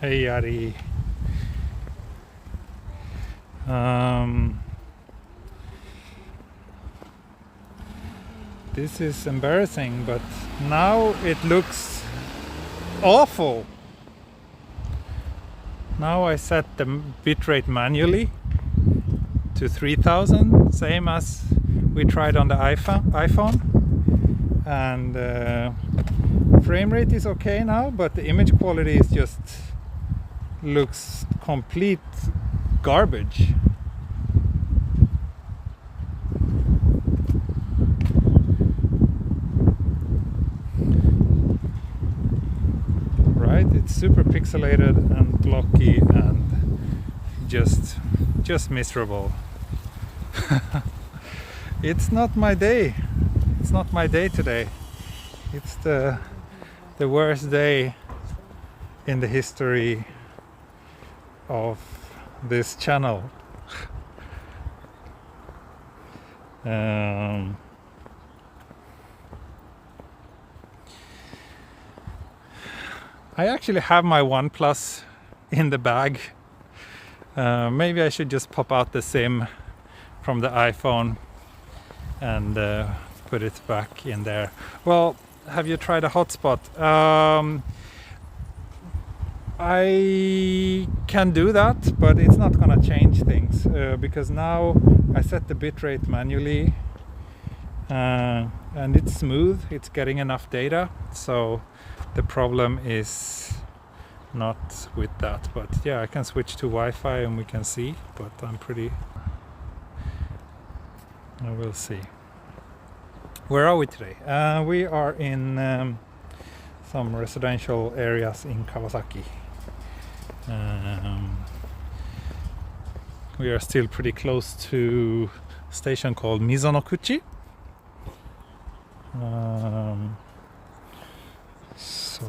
Hey Yari. This is embarrassing, but now it looks awful. Now I set the bitrate manually to 3000, same as we tried on the iPhone. And frame rate is okay now, but the image quality is just looks complete garbage. Right? It's super pixelated and blocky and just miserable. It's not my day. It's not my day today. It's the worst day in the history of this channel. I actually have my OnePlus in the bag. Maybe I should just pop out the SIM from the iPhone and put it back in there. Well, have you tried a hotspot? I can do that, but it's not gonna change things because now I set the bitrate manually and it's smooth, it's getting enough data, so the problem is not with that. But yeah, I can switch to Wi-Fi and we can see, but I will see. Where are we today? We are in some residential areas in Kawasaki. We are still pretty close to a station called Mizonokuchi. So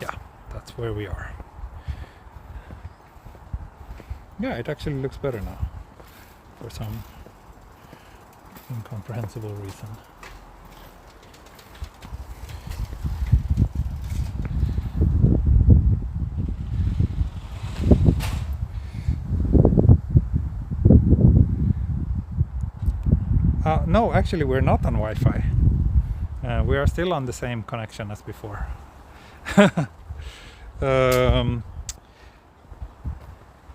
yeah, that's where we are. Yeah, it actually looks better now for some incomprehensible reason. No, actually we're not on Wi-Fi. We are still on the same connection as before.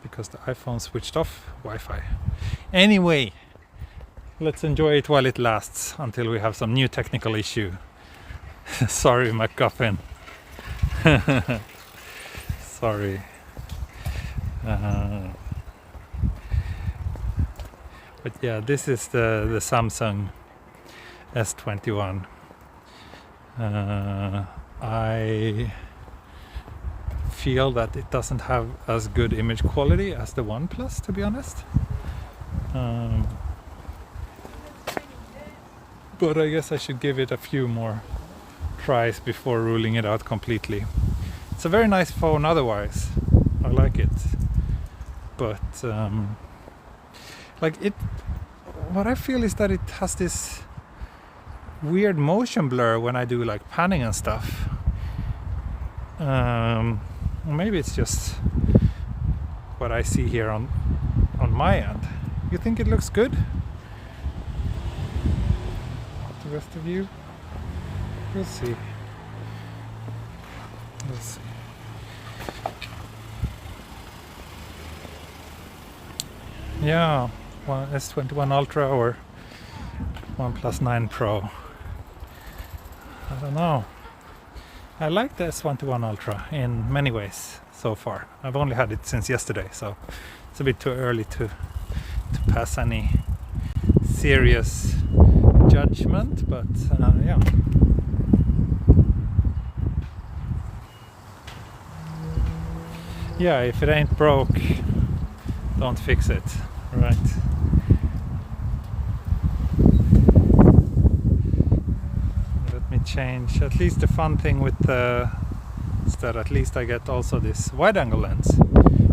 Because the iPhone switched off Wi-Fi. Anyway, let's enjoy it while it lasts until we have some new technical issue. Sorry, MacGuffin. Sorry. But yeah, this is the Samsung S21. I feel that it doesn't have as good image quality as the OnePlus, to be honest. But I guess I should give it a few more tries before ruling it out completely. It's a very nice phone otherwise. I like it. But what I feel is that it has this weird motion blur when I do like panning and stuff. Maybe it's just what I see here on my end. You think it looks good? The rest of you? We'll see. We'll see. Yeah, S21 Ultra or OnePlus 9 Pro. I don't know. I like the S21 Ultra in many ways so far. I've only had it since yesterday, so it's a bit too early to pass any serious judgment, but yeah. Yeah, if it ain't broke, don't fix it, right? Let me change. At least the fun thing with is that at least I get also this wide-angle lens,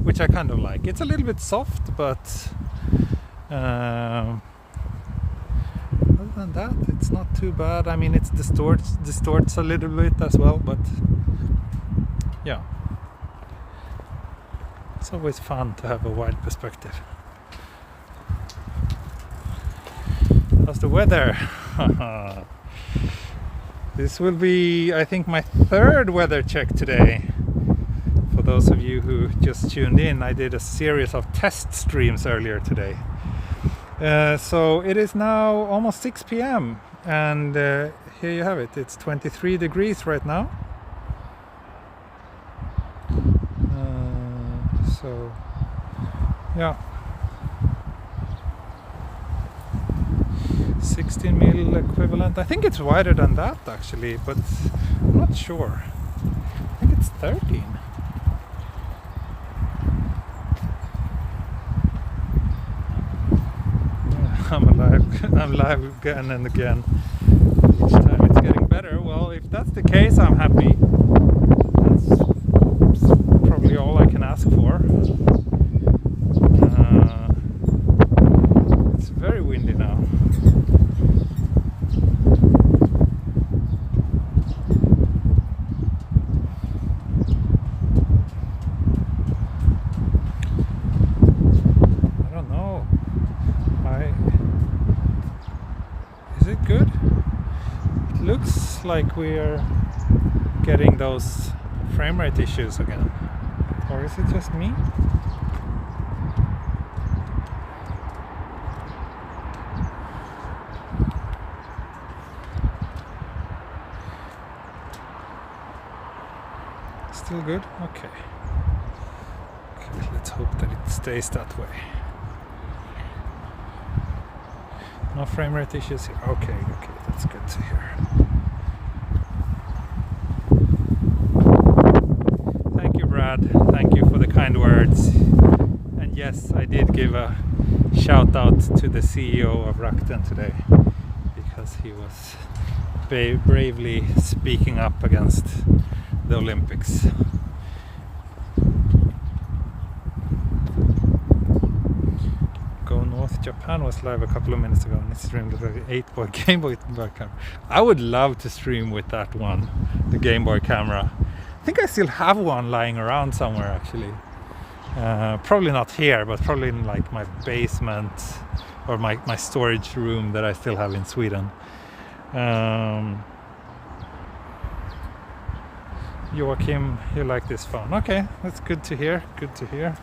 which I kind of like. It's a little bit soft, but other than that, it's not too bad. I mean, it distorts a little bit as well, but yeah. It's always fun to have a wide perspective. How's the weather? This will be, I think, my third weather check today. For those of you who just tuned in, I did a series of test streams earlier today. So it is now almost 6 p.m. and here you have it. It's 23 degrees right now. So yeah, 16 mil equivalent. I think it's wider than that actually, but I'm not sure. I think it's 13. I'm live again and again. Each time it's getting better. Well, if that's the case, I'm happy. That's probably all I can ask for. It's very windy now. I don't know. Is it good? It looks like we're getting those frame rate issues again. Or is it just me? Still good? Okay. Okay, let's hope that it stays that way. No frame rate issues here. Okay, that's good to hear. Thank you, Brad. Thank you for the kind words. And yes, I did give a shout out to the CEO of Rakuten today because he was bravely speaking up against the Olympics. Go North Japan was live a couple of minutes ago and it streamed with an 8-boy Game Boy camera. I would love to stream with that one, the Game Boy camera. I think I still have one lying around somewhere actually. Probably not here, but probably in like my basement or my storage room that I still have in Sweden. Joachim, you like this phone? Okay, that's good to hear. Good to hear.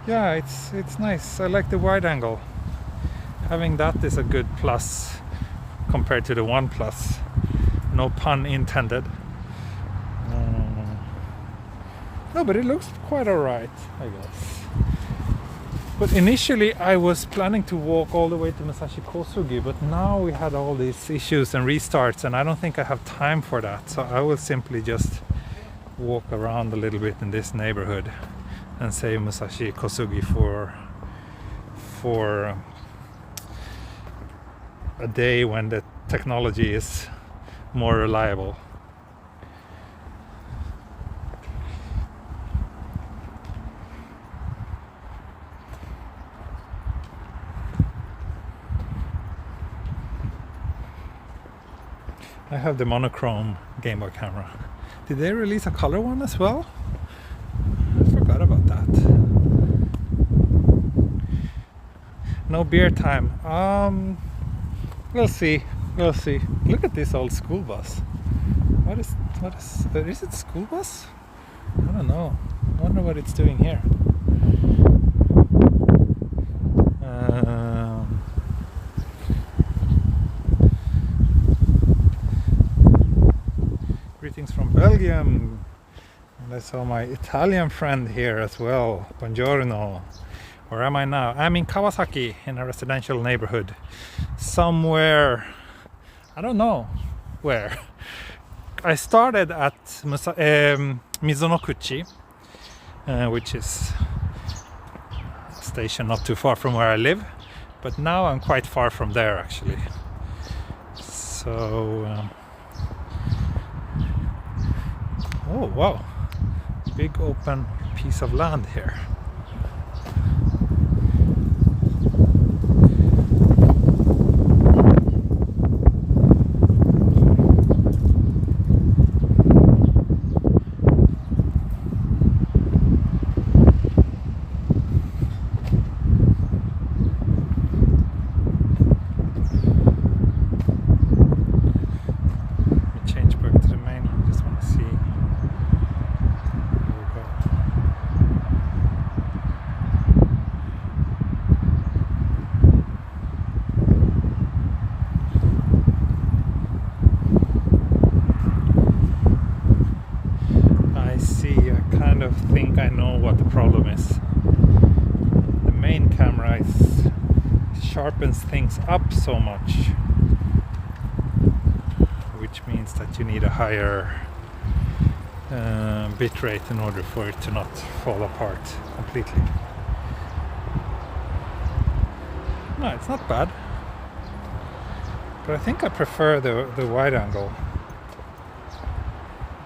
Yeah, it's nice. I like the wide angle. Having that is a good plus compared to the OnePlus. No pun intended. No, but it looks quite alright, I guess. But initially I was planning to walk all the way to Musashi Kosugi, but now we had all these issues and restarts and I don't think I have time for that. So I will simply just walk around a little bit in this neighborhood and save Musashi Kosugi for a day when the technology is more reliable. I have the monochrome Game Boy camera. Did they release a color one as well? I forgot about that. No beer time. We'll see. We'll see. Look at this old school bus. What is it a school bus? I don't know. I wonder what it's doing here. Greetings from Belgium. And I saw my Italian friend here as well. Buongiorno. Where am I now? I'm in Kawasaki in a residential neighborhood. Somewhere, I don't know where. I started at Mizunokuchi, which is a station not too far from where I live. But now I'm quite far from there actually. So... oh wow, big open piece of land here. think I know what the problem is. The main camera sharpens things up so much, which means that you need a higher bit rate in order for it to not fall apart completely. No, it's not bad, but I think I prefer the wide angle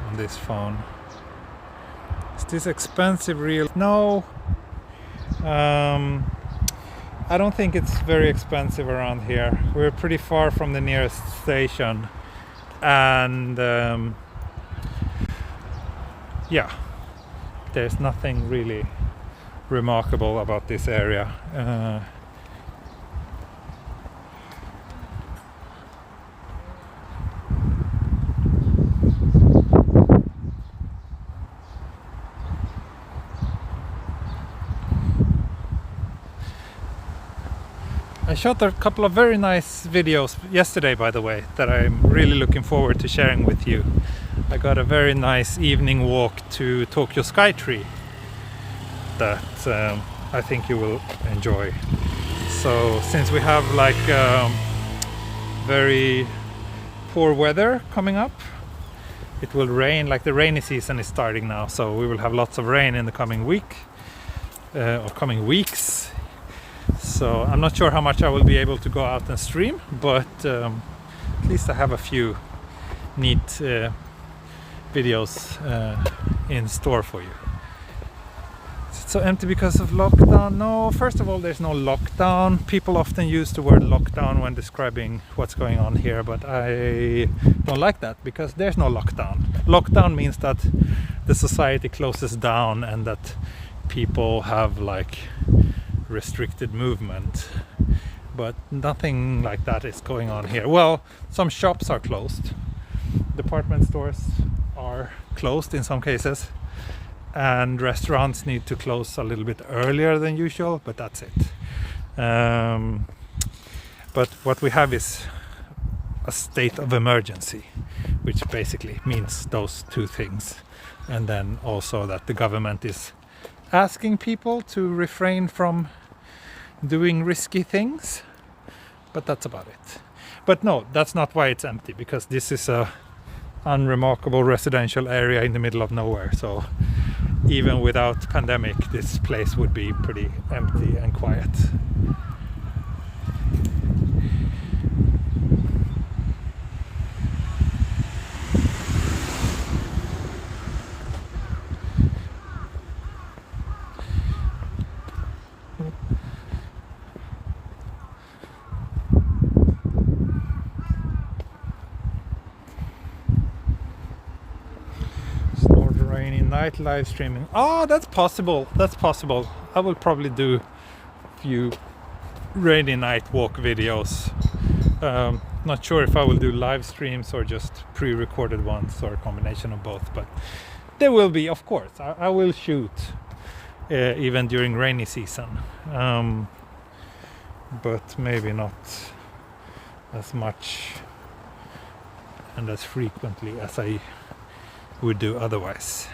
on this phone. Is this expensive real? No, I don't think it's very expensive around here. We're pretty far from the nearest station, and yeah, there's nothing really remarkable about this area. I shot a couple of very nice videos yesterday, by the way, that I'm really looking forward to sharing with you. I got a very nice evening walk to Tokyo Skytree that I think you will enjoy. So since we have like very poor weather coming up, it will rain, like the rainy season is starting now, so we will have lots of rain in the coming week or coming weeks. So I'm not sure how much I will be able to go out and stream, but at least I have a few neat videos in store for you. Is it so empty because of lockdown? No, first of all, there's no lockdown. People often use the word lockdown when describing what's going on here, but I don't like that because there's no lockdown. Lockdown means that the society closes down and that people have like restricted movement, but nothing like that is going on here. Well, some shops are closed, department stores are closed in some cases, and restaurants need to close a little bit earlier than usual, but that's it. But what we have is a state of emergency, which basically means those two things, and then also that the government is asking people to refrain from doing risky things, but that's about it. But no, that's not why it's empty, because this is a unremarkable residential area in the middle of nowhere, so even without pandemic this place would be pretty empty and quiet. Night live streaming. Oh, that's possible. That's possible. I will probably do a few rainy night walk videos. Not sure if I will do live streams or just pre-recorded ones or a combination of both, but there will be, of course. I will shoot even during rainy season, but maybe not as much and as frequently as I would do otherwise.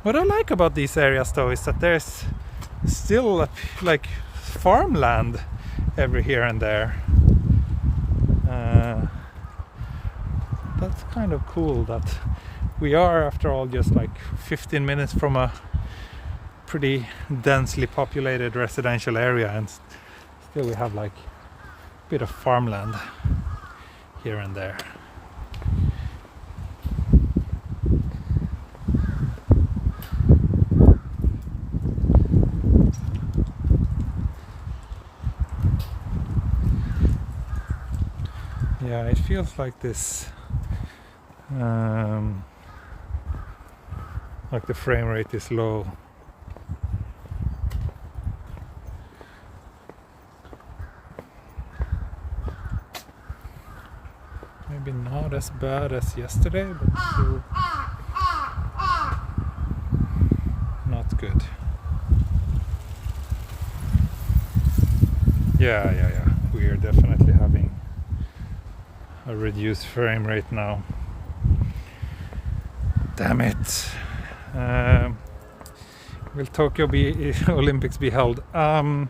What I like about these areas though is that there's still like farmland every here and there. That's kind of cool that we are, after all, just like 15 minutes from a pretty densely populated residential area, and still we have like a bit of farmland here and there. Yeah, it feels like this, like the frame rate is low. Maybe not as bad as yesterday, but still not good. Yeah. We are definitely having a reduced frame rate now. Damn it. Will Tokyo Olympics be held? I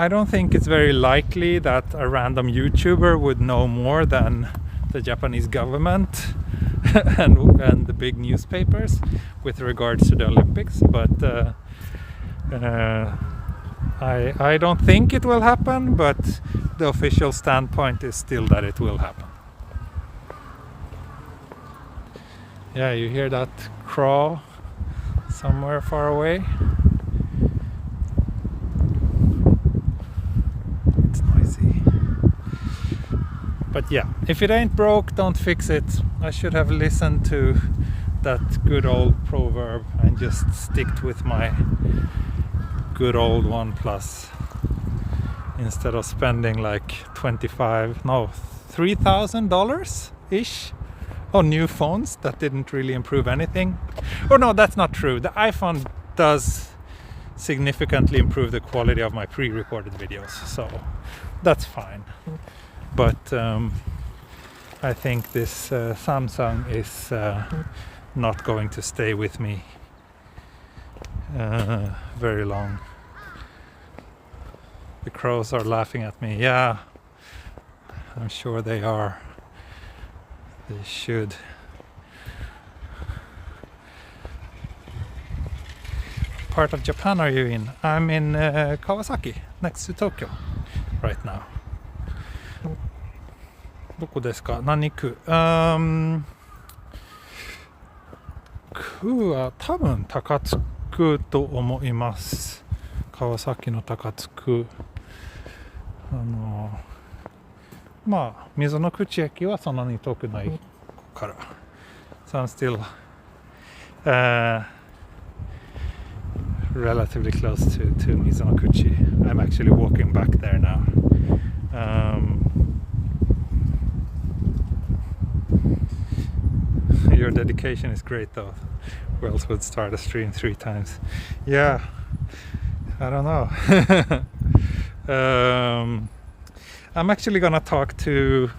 don't think it's very likely that a random YouTuber would know more than the Japanese government and the big newspapers with regards to the Olympics, but I don't think it will happen, but the official standpoint is still that it will happen. Yeah, you hear that crow somewhere far away? It's noisy. But yeah, if it ain't broke, don't fix it. I should have listened to that good old proverb and just sticked with my good old OnePlus instead of spending like $3,000 ish on new phones that didn't really improve anything. Or no, that's not true. The iPhone does significantly improve the quality of my pre-recorded videos, so that's fine. But I think this Samsung is not going to stay with me very long. The crows are laughing at me. Yeah, I'm sure they are. They should. What part of Japan are you in? I'm in Kawasaki, next to Tokyo, right now. どこですか？何区？区は多分高津区と思います。川崎の高津区。まあ溝の口駅はそんなに遠くないから。So I'm still relatively close to Mizonokuchi. I'm actually walking back there now. Your dedication is great though. Who else would start a stream 3 times? Yeah, I don't know. I'm actually gonna talk to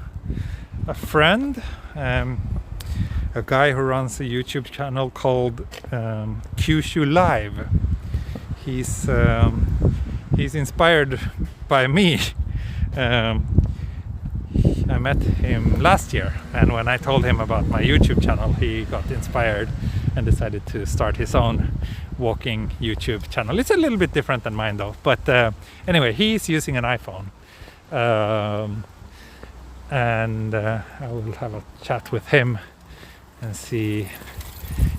a friend, a guy who runs a YouTube channel called Kyushu Live. He's inspired by me. I met him last year, and when I told him about my YouTube channel, he got inspired and decided to start his own walking YouTube channel. It's a little bit different than mine though, but anyway, he's using an iPhone, and I will have a chat with him and see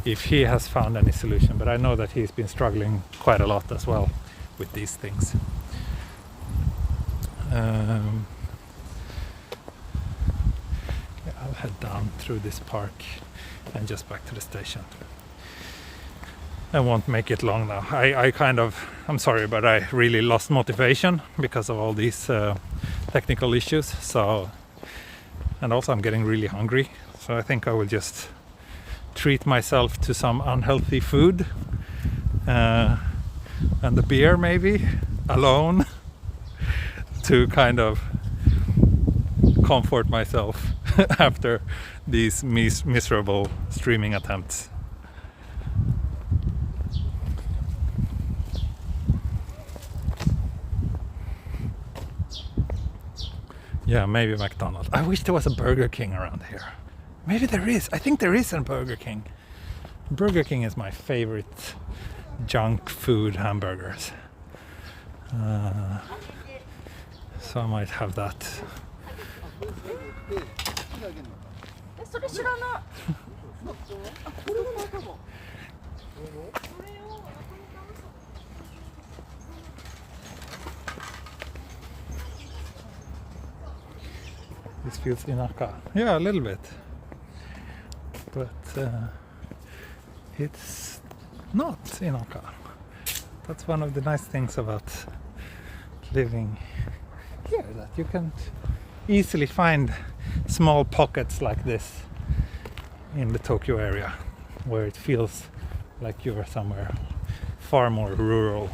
if he has found any solution. But I know that he's been struggling quite a lot as well with these things. I'll head down through this park and just back to the station. I won't make it long now. I'm sorry, but I really lost motivation because of all these technical issues. So, and also I'm getting really hungry. So I think I will just treat myself to some unhealthy food and the beer maybe alone to kind of comfort myself after these miserable streaming attempts. Yeah, maybe McDonald's. I wish there was a Burger King around here. Maybe there is. I think there is a Burger King. Burger King is my favorite junk food hamburgers. So I might have that. This feels inaka. Yeah, a little bit. But it's not inaka. That's one of the nice things about living here, that you can easily find small pockets like this in the Tokyo area where it feels like you're somewhere far more rural.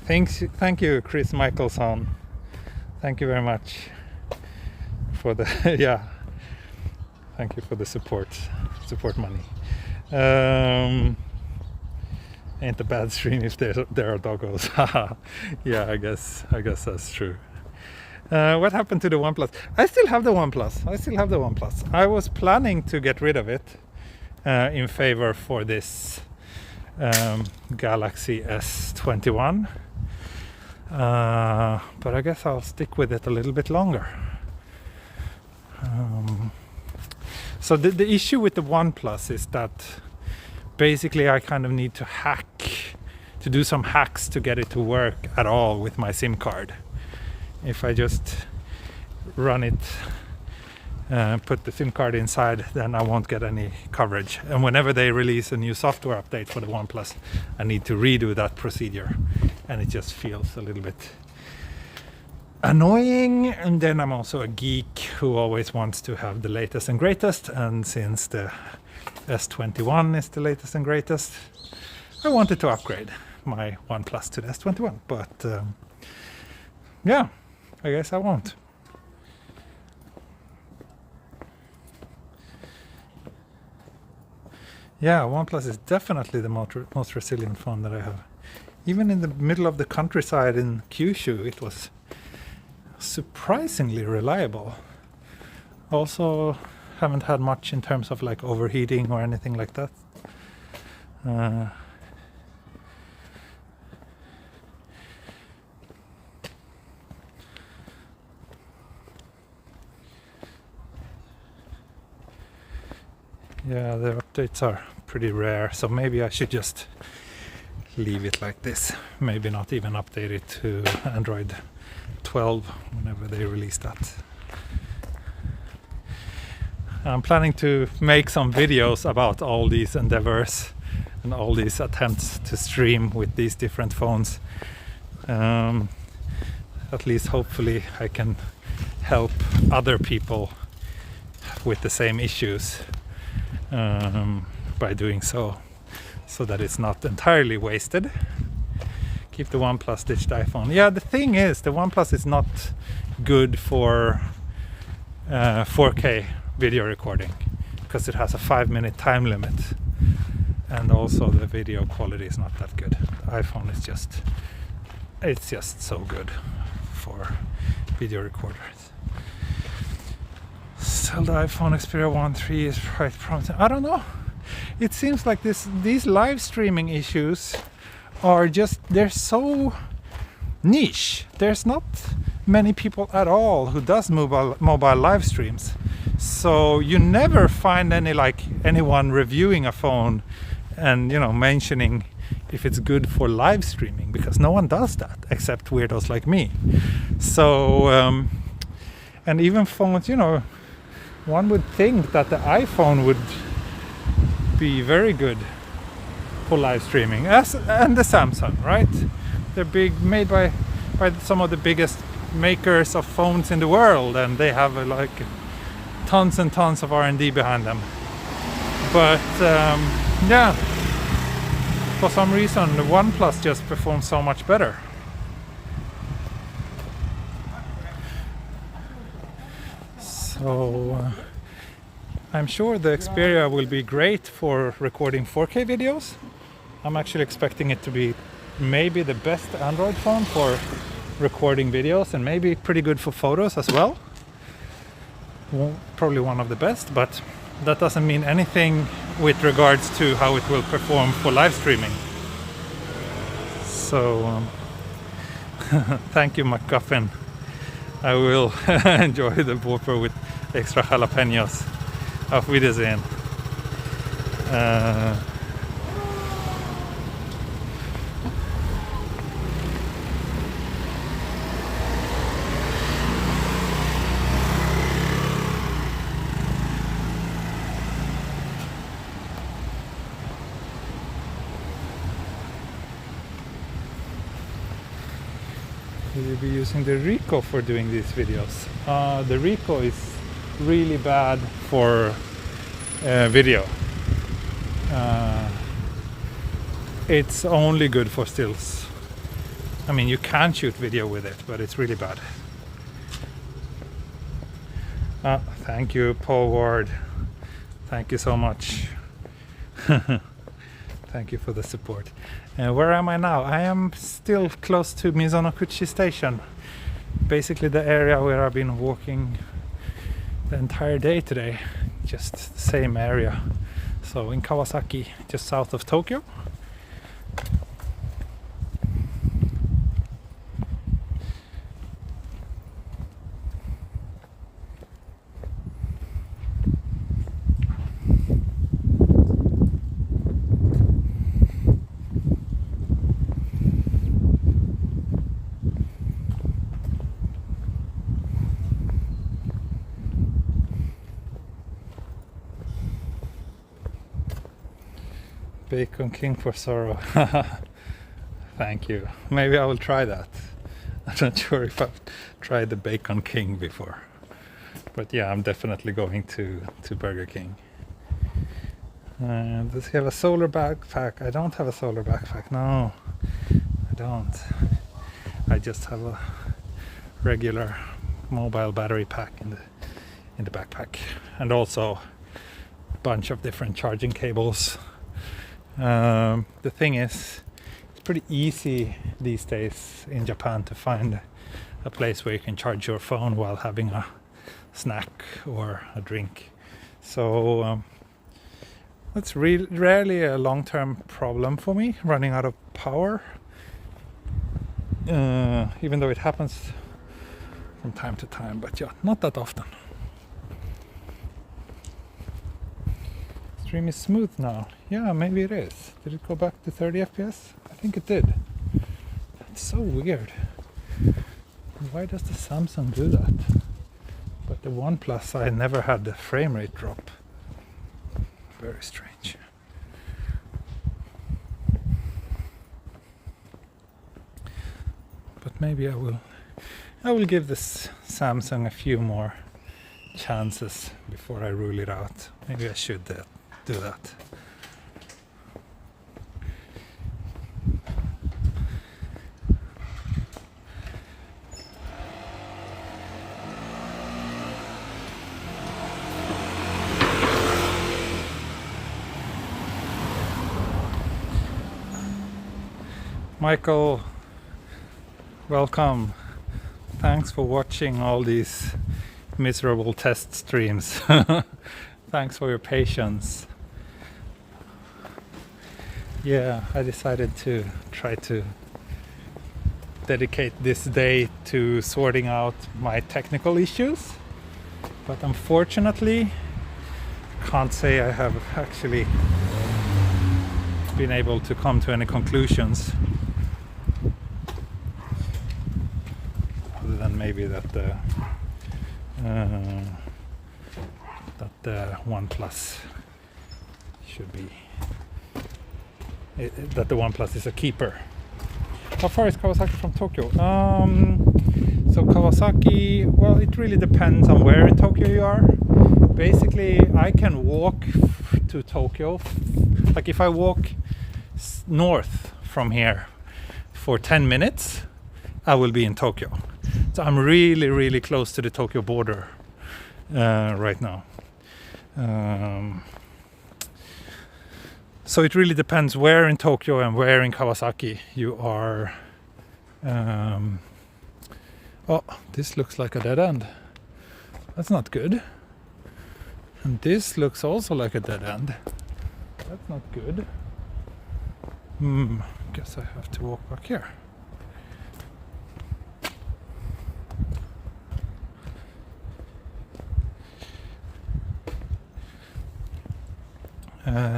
Thank you, Chris Michelson. Thank you very much for the yeah. Thank you for the support money. Ain't a bad stream if there are doggos. Yeah, I guess that's true. What happened to the OnePlus? I still have the OnePlus. I was planning to get rid of it in favor for this Galaxy S21. But I guess I'll stick with it a little bit longer. So the issue with the OnePlus is that basically I kind of need to do some hacks to get it to work at all with my SIM card. If I just run it, put the SIM card inside, then I won't get any coverage. And whenever they release a new software update for the OnePlus, I need to redo that procedure. And it just feels a little bit annoying. And then I'm also a geek who always wants to have the latest and greatest. And since the S21 is the latest and greatest, I wanted to upgrade my OnePlus to the S21. But yeah, I guess I won't. Yeah, OnePlus is definitely the most resilient phone that I have. Even in the middle of the countryside in Kyushu, it was surprisingly reliable. Also, haven't had much in terms of like overheating or anything like that. Yeah, the updates are pretty rare, so maybe I should just leave it like this. Maybe not even update it to Android 12 whenever they release that. I'm planning to make some videos about all these endeavors and all these attempts to stream with these different phones. At least hopefully I can help other people with the same issues by doing so that it's not entirely wasted. Keep the OnePlus, ditch the iPhone. Yeah, the thing is, the OnePlus is not good for 4K video recording because it has a 5-minute time limit, and also the video quality is not that good. The iPhone is just so good for video recorders. Still, the iPhone Xperia 1.3 is quite promising. I don't know. It seems like these live streaming issues are they're so niche. There's not many people at all who does mobile live streams. So you never find anyone reviewing a phone and mentioning if it's good for live streaming, because no one does that except weirdos like me. So and even phones, one would think that the iPhone would be very good for live streaming, and the Samsung, right? They're made by some of the biggest makers of phones in the world, and they have tons and tons of R&D behind them. But yeah, for some reason the OnePlus just performs so much better. So I'm sure the Xperia will be great for recording 4K videos. I'm actually expecting it to be maybe the best Android phone for recording videos, and maybe pretty good for photos as well. Probably one of the best, but that doesn't mean anything with regards to how it will perform for live streaming. So thank you, MacGuffin. I will enjoy the Whopper with extra jalapenos. Auf Wiedersehen. Will you be using the Ricoh for doing these videos? The Ricoh is really bad for video. It's only good for stills. I mean, you can shoot video with it, but it's really bad. Thank you, Paul Ward. Thank you so much. Thank you for the support. Where am I now? I am still close to Mizonokuchi station. Basically the area where I've been walking the entire day today. Just the same area. So in Kawasaki, just south of Tokyo. Bacon King for sorrow. Thank you. Maybe I will try that. I'm not sure if I've tried the Bacon King before. But yeah, I'm definitely going to Burger King. Does he have a solar backpack? I don't have a solar backpack. No, I don't. I just have a regular mobile battery pack in the backpack. And also a bunch of different charging cables. The thing is, it's pretty easy these days in Japan to find a place where you can charge your phone while having a snack or a drink. So that's rarely a long-term problem for me, running out of power. Even though it happens from time to time, but yeah, not that often. Stream is smooth now. Yeah, maybe it is. Did it go back to 30 FPS? I think it did. That's so weird. Why does the Samsung do that? But the OnePlus, I never had the frame rate drop. Very strange. But maybe I will give this Samsung a few more chances before I rule it out. Maybe I should do that. Michael, welcome. Thanks for watching all these miserable test streams. Thanks for your patience. Yeah, I decided to try to dedicate this day to sorting out my technical issues, but unfortunately can't say I have actually been able to come to any conclusions, other than maybe that the OnePlus should be that the OnePlus is a keeper. How far is Kawasaki from Tokyo? So Kawasaki, well, it really depends on where in Tokyo you are. Basically, I can walk to Tokyo. Like if I walk north from here for 10 minutes, I will be in Tokyo. So I'm really, really close to the Tokyo border right now. So it really depends where in Tokyo and where in Kawasaki you are. Oh, this looks like a dead end. That's not good. And this looks also like a dead end. That's not good. Guess I have to walk back here.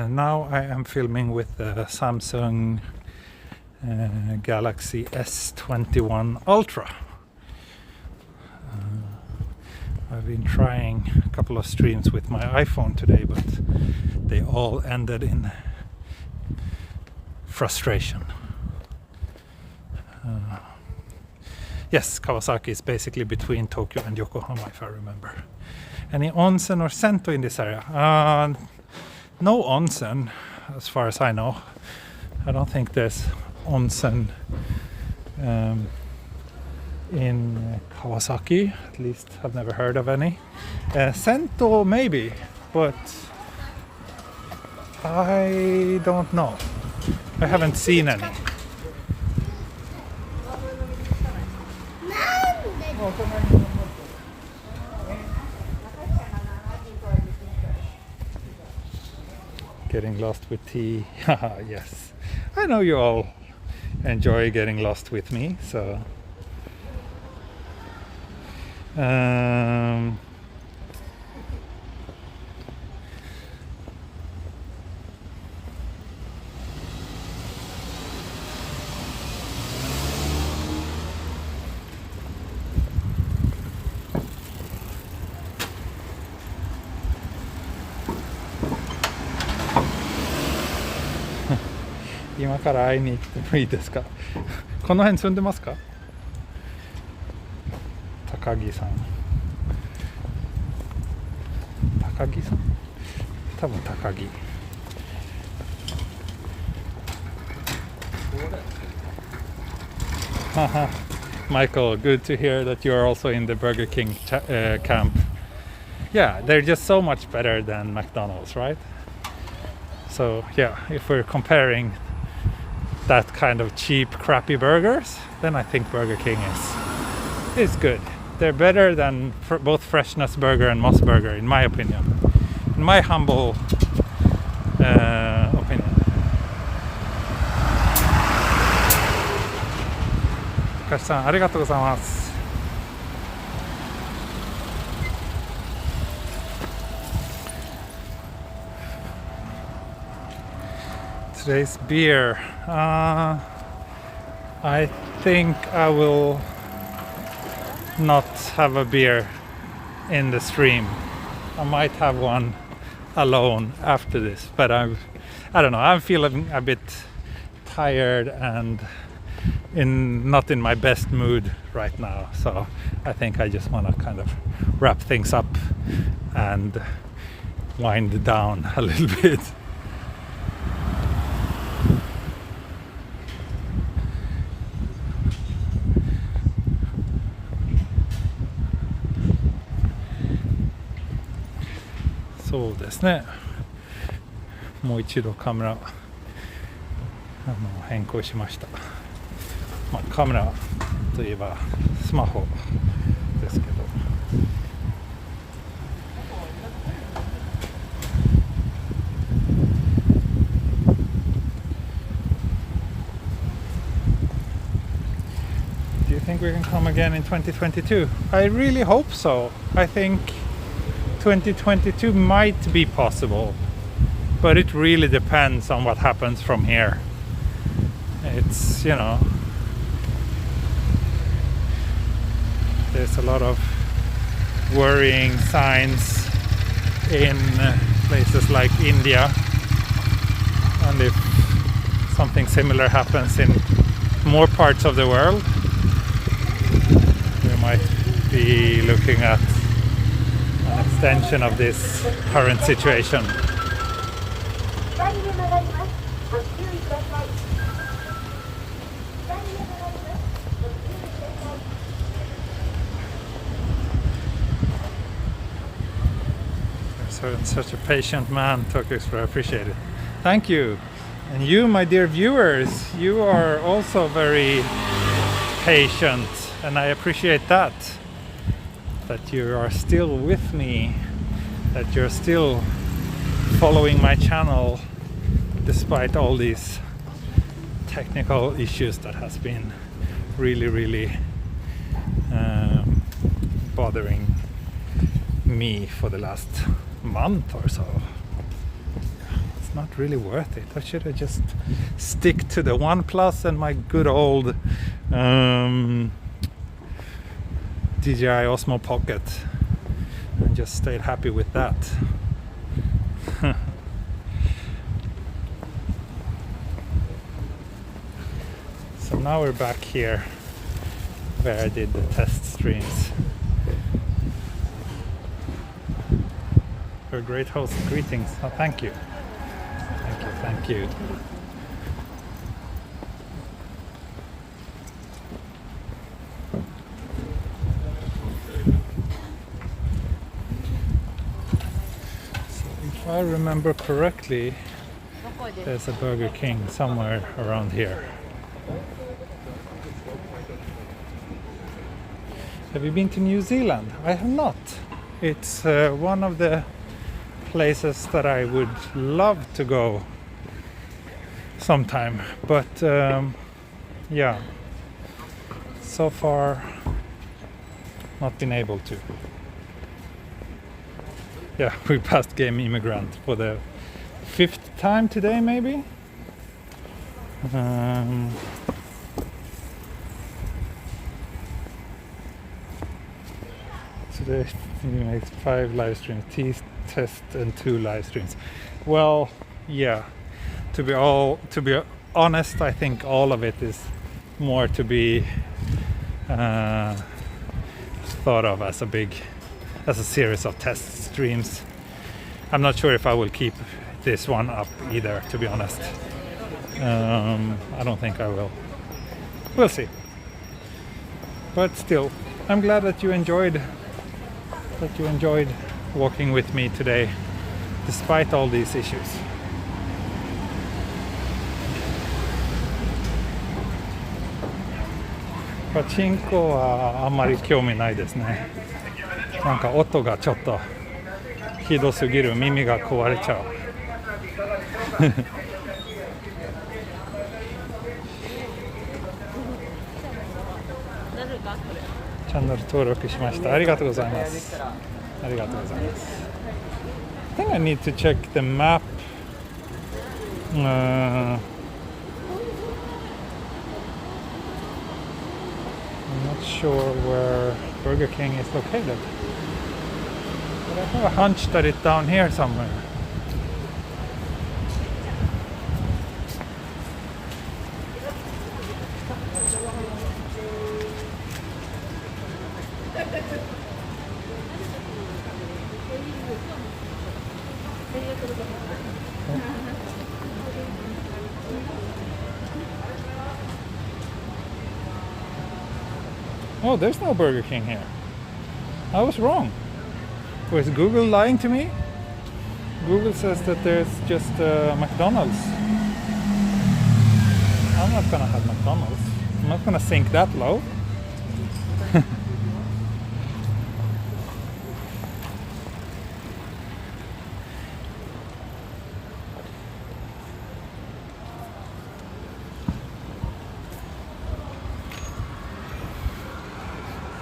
Now I am filming with the Samsung Galaxy S21 Ultra. I've been trying a couple of streams with my iPhone today, but they all ended in frustration. Yes, Kawasaki is basically between Tokyo and Yokohama, if I remember. Any onsen or sento in this area? No onsen, as far as I know. I don't think there's onsen in Kawasaki. At least I've never heard of any. Sento maybe, but I don't know. I haven't seen any. Getting lost with tea. Yes. I know you all enjoy getting lost with me, so今から会いに行ってもいいですか？この辺住んでますか？高木さん。高木さん？多分高木。Haha. Michael, good to hear that you are also in the Burger King camp. Yeah, they're just so much better than McDonald's, right? So yeah, if we're comparing that kind of cheap, crappy burgers, then I think Burger King is good. They're better than both Freshness Burger and Moss Burger, in my opinion. In my humble opinion. 高橋さん、ありがとうございます。Today's beer. I think I will not have a beer in the stream. I might have one alone after this, but I don't know. I'm feeling a bit tired and not in my best mood right now. So I think I just want to kind of wrap things up and wind down a little bit.そうですね。もう一度カメラ変更しました。まあ、カメラといえばスマホですけど。Do you think we can come again in 2022? I really hope so. I think 2022 might be possible, but it really depends on what happens from here. It's, you know, there's a lot of worrying signs in places like India, and if something similar happens in more parts of the world, we might be looking at an extension of this current situation. You're such a patient man, Tokyo, I appreciate it. Thank you. And you, my dear viewers, you are also very patient, and I appreciate that you are still with me, that you're still following my channel despite all these technical issues that has been really bothering me for the last month or so. It's not really worth it. I should have just stick to the OnePlus and my good old DJI Osmo Pocket and just stayed happy with that. So now we're back here where I did the test streams. You're a great host. Greetings. Oh, thank you. Thank you. If I remember correctly, there's a Burger King somewhere around here. Have you been to New Zealand? I have not. It's one of the places that I would love to go sometime, but yeah, so far not been able to. Yeah, we passed Game Immigrant for the 5th time today, maybe. Today we made 5 live streams, test and 2 live streams. Well, yeah. To be honest, I think all of it is more to be thought of as a series of test streams. I'm not sure if I will keep this one up either, to be honest. I don't think I will. We'll see. But still, I'm glad that you enjoyed walking with me today, despite all these issues.パチンコはあんまり興味ないですね。なんか音がちょっとひどすぎる、耳が壊れちゃう。チャンネル登録しました。ありがとうございます。ありがとうございます。I think I need to check the map. I'm not sure where Burger King is located, but I have a hunch that it's down here somewhere. Oh, there's no Burger King here. I was wrong. Was Google lying to me? Google says that there's just McDonald's. I'm not gonna have McDonald's. I'm not gonna sink that low.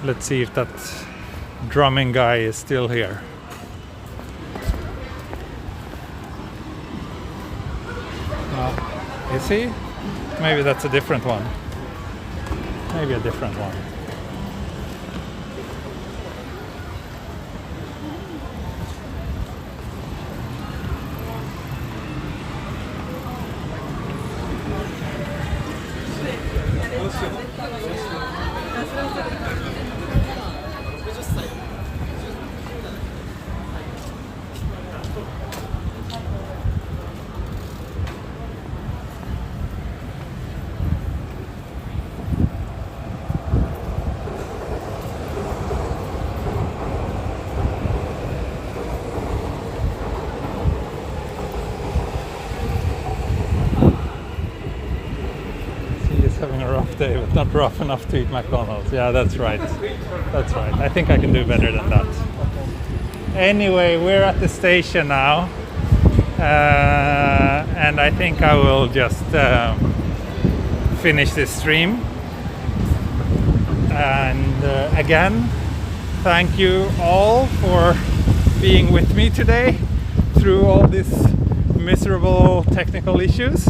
Let's see if that drumming guy is still here. No. Is he? Maybe that's a different one. Maybe a different one. Having a rough day, but not rough enough to eat McDonald's. Yeah, that's right. That's right. I think I can do better than that. Anyway, we're at the station now, and I think I will just finish this stream. And again, thank you all for being with me today through all these miserable technical issues.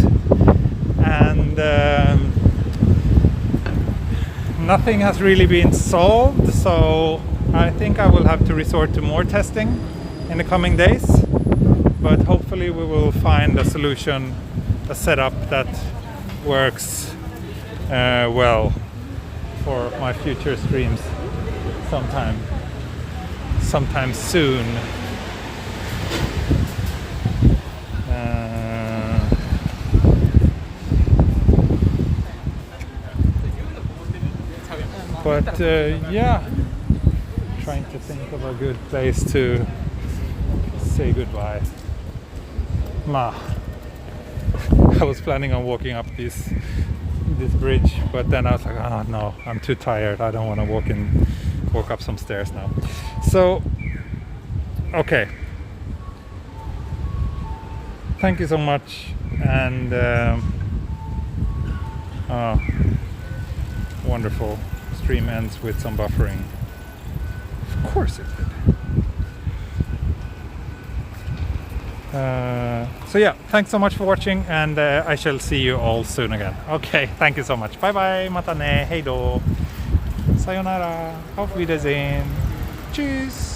And nothing has really been solved, so I think I will have to resort to more testing in the coming days, but hopefully we will find a solution, a setup that works well for my future streams sometime soon. But yeah, trying to think of a good place to say goodbye. I was planning on walking up this bridge, but then I was like, oh no, I'm too tired. I don't want to walk up some stairs now. So, okay. Thank you so much, and wonderful. Stream ends with some buffering. Of course it did. So yeah, thanks so much for watching, and I shall see you all soon again. Okay, thank you so much. Bye bye, mata ne, hej då. Sayonara, auf Wiedersehen. Tschüss.